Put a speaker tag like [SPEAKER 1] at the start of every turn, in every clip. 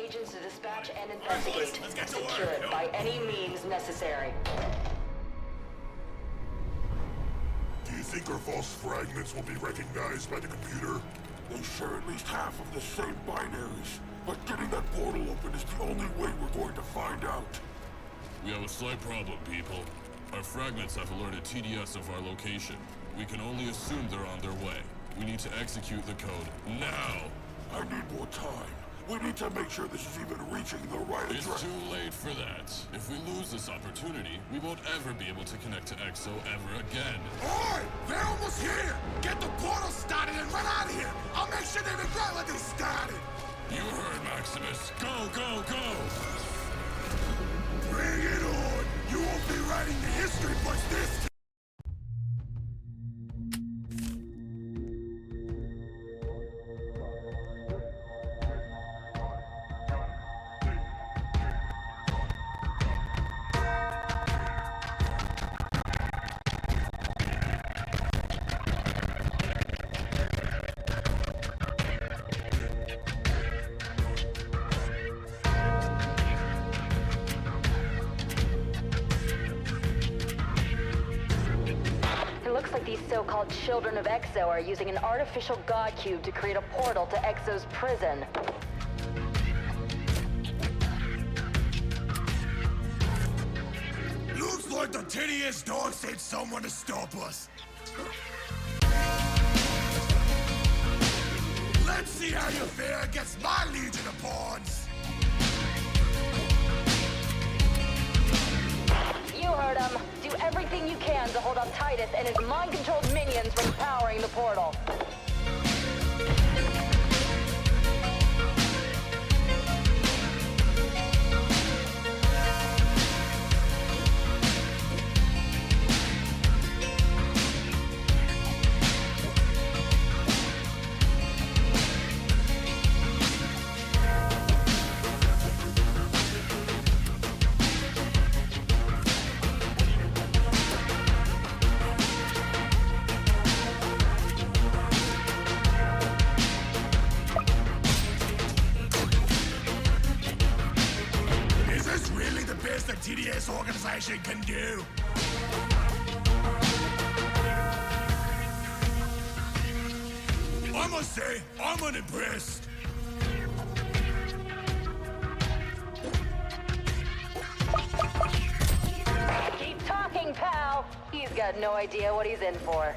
[SPEAKER 1] agents to dispatch and investigate.
[SPEAKER 2] Let's get to
[SPEAKER 1] Secure
[SPEAKER 2] work.
[SPEAKER 1] it by any means necessary.
[SPEAKER 3] Do you think our false fragments will be recognized by the computer?
[SPEAKER 4] They share at least half of the same binaries. But getting that portal open is the only way we're going to find out.
[SPEAKER 5] We have a slight problem, people. Our fragments have alerted TDS of our location. We can only assume they're on their way. We need to execute the code now!
[SPEAKER 4] I need more time. We need to make sure this is even reaching the right
[SPEAKER 5] It's
[SPEAKER 4] address.
[SPEAKER 5] too late for that. If we lose this opportunity, we won't ever be able to connect to EXO ever again.
[SPEAKER 2] Oi! They're almost here! Get the portal started and run out of here! I'll make sure they regret what they started!
[SPEAKER 5] You heard, Maximus. Go, go, go!
[SPEAKER 2] Bring it on! You won't be writing the history books this time!
[SPEAKER 1] These so-called children of EXO are using an artificial god cube to create a portal to EXO's prison.
[SPEAKER 2] Looks like the tittiest dog sent someone to stop us. Let's see how you fare against my legion of pawns.
[SPEAKER 1] You heard him. Do everything you can to hold up Titus and his mind-controlled minions from powering the portal.
[SPEAKER 2] The TDS organization can do. I must say, I'm unimpressed.
[SPEAKER 1] Keep talking, pal. He's got no idea what he's in for.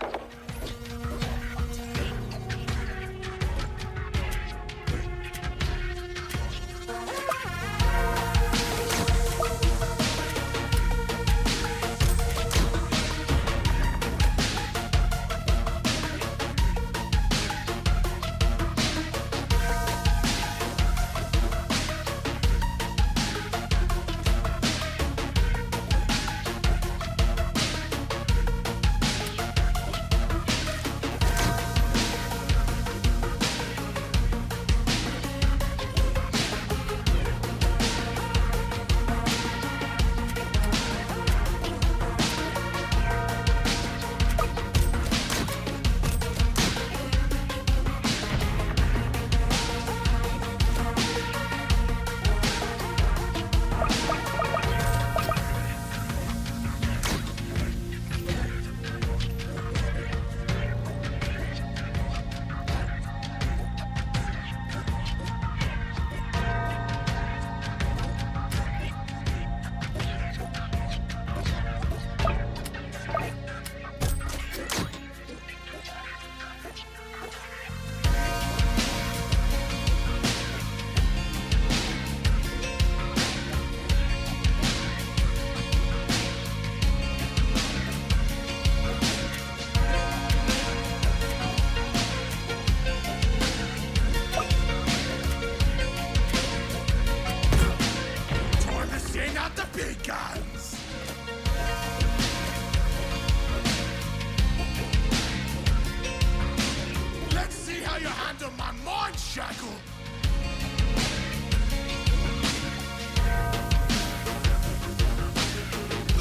[SPEAKER 2] shackle.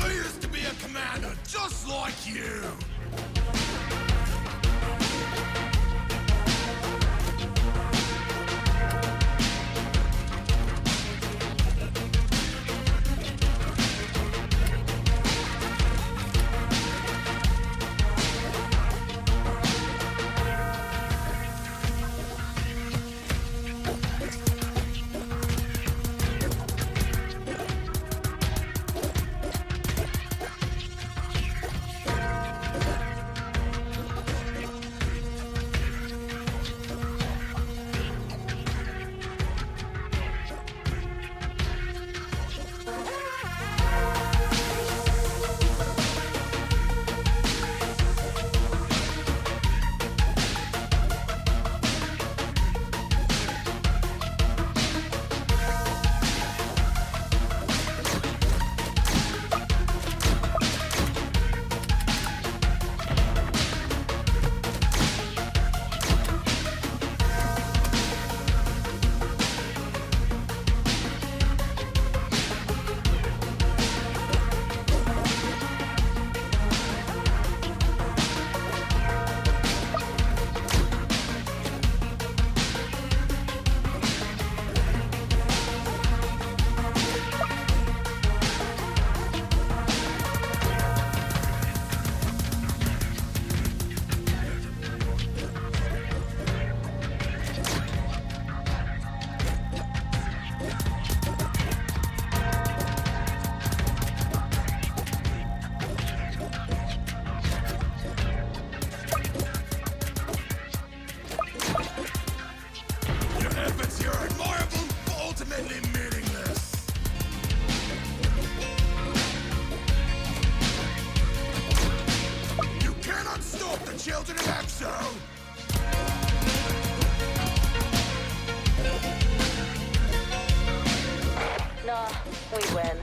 [SPEAKER 2] I used to be a commander just like you.
[SPEAKER 1] Nah, we win.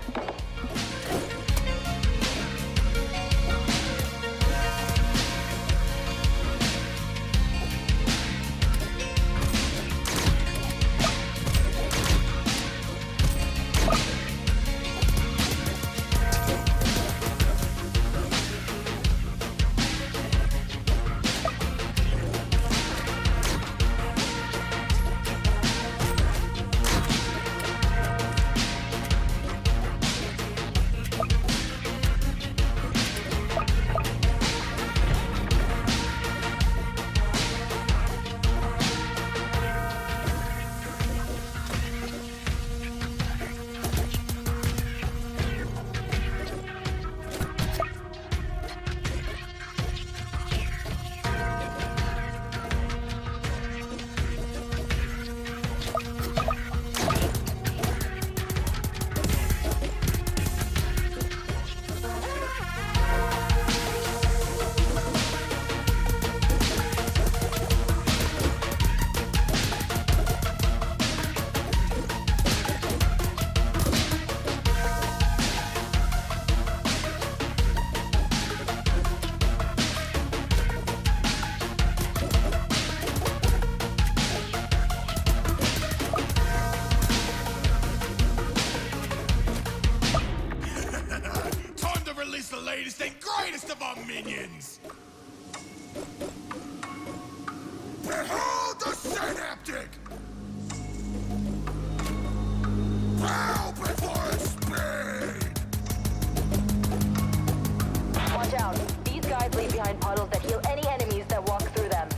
[SPEAKER 2] Time to release the latest and greatest of our minions! Behold the Synaptic! Bow before its speed!
[SPEAKER 1] Watch out. These guys leave behind puddles that heal any enemies that walk through them.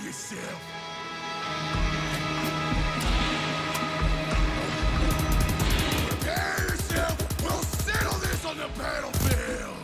[SPEAKER 2] yourself. Prepare yourself. We'll settle this on the battlefield.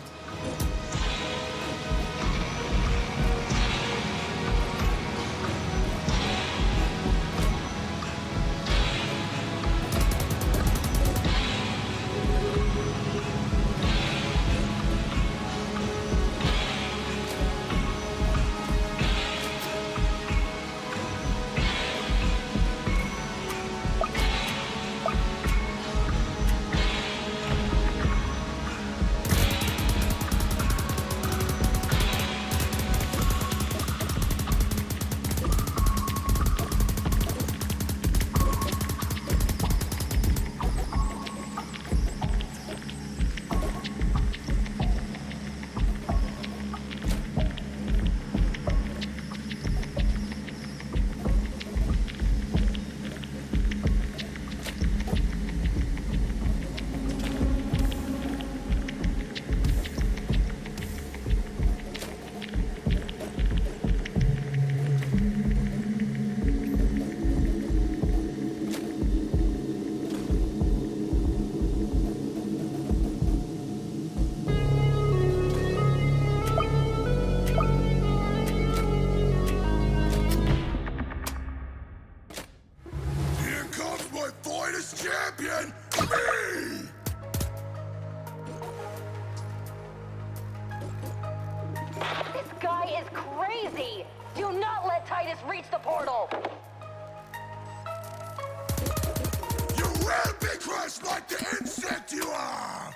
[SPEAKER 1] way! Do not let Titus reach the portal!
[SPEAKER 2] You will be crushed like the insect you are!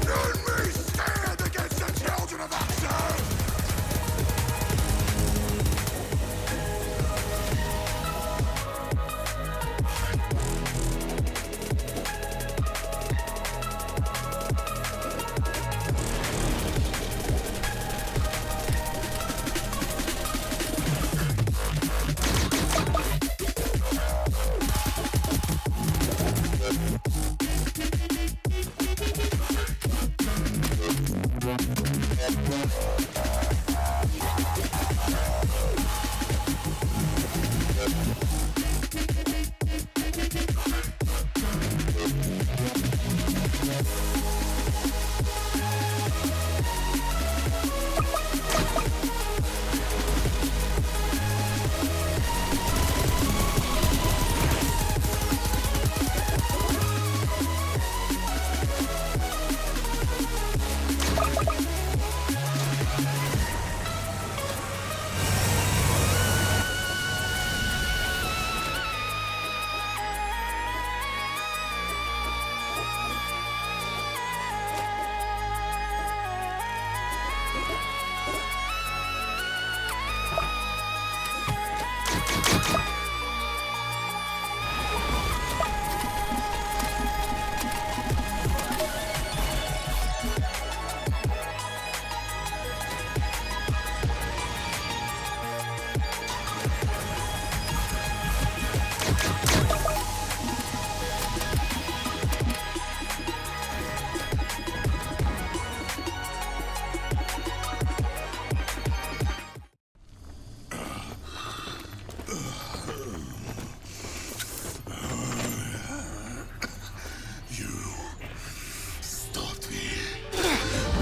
[SPEAKER 2] None may stand against the children of Axel!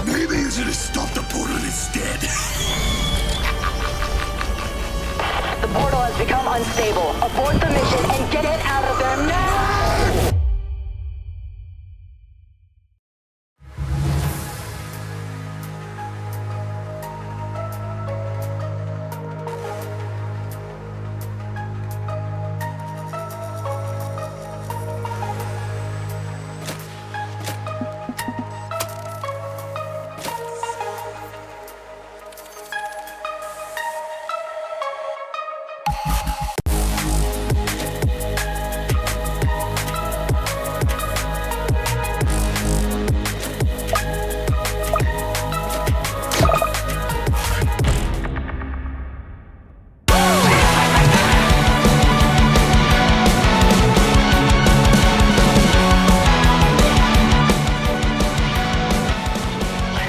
[SPEAKER 2] Maybe you should have stopped the portal instead.
[SPEAKER 1] The portal has become unstable. Abort the mission and get it out of there now!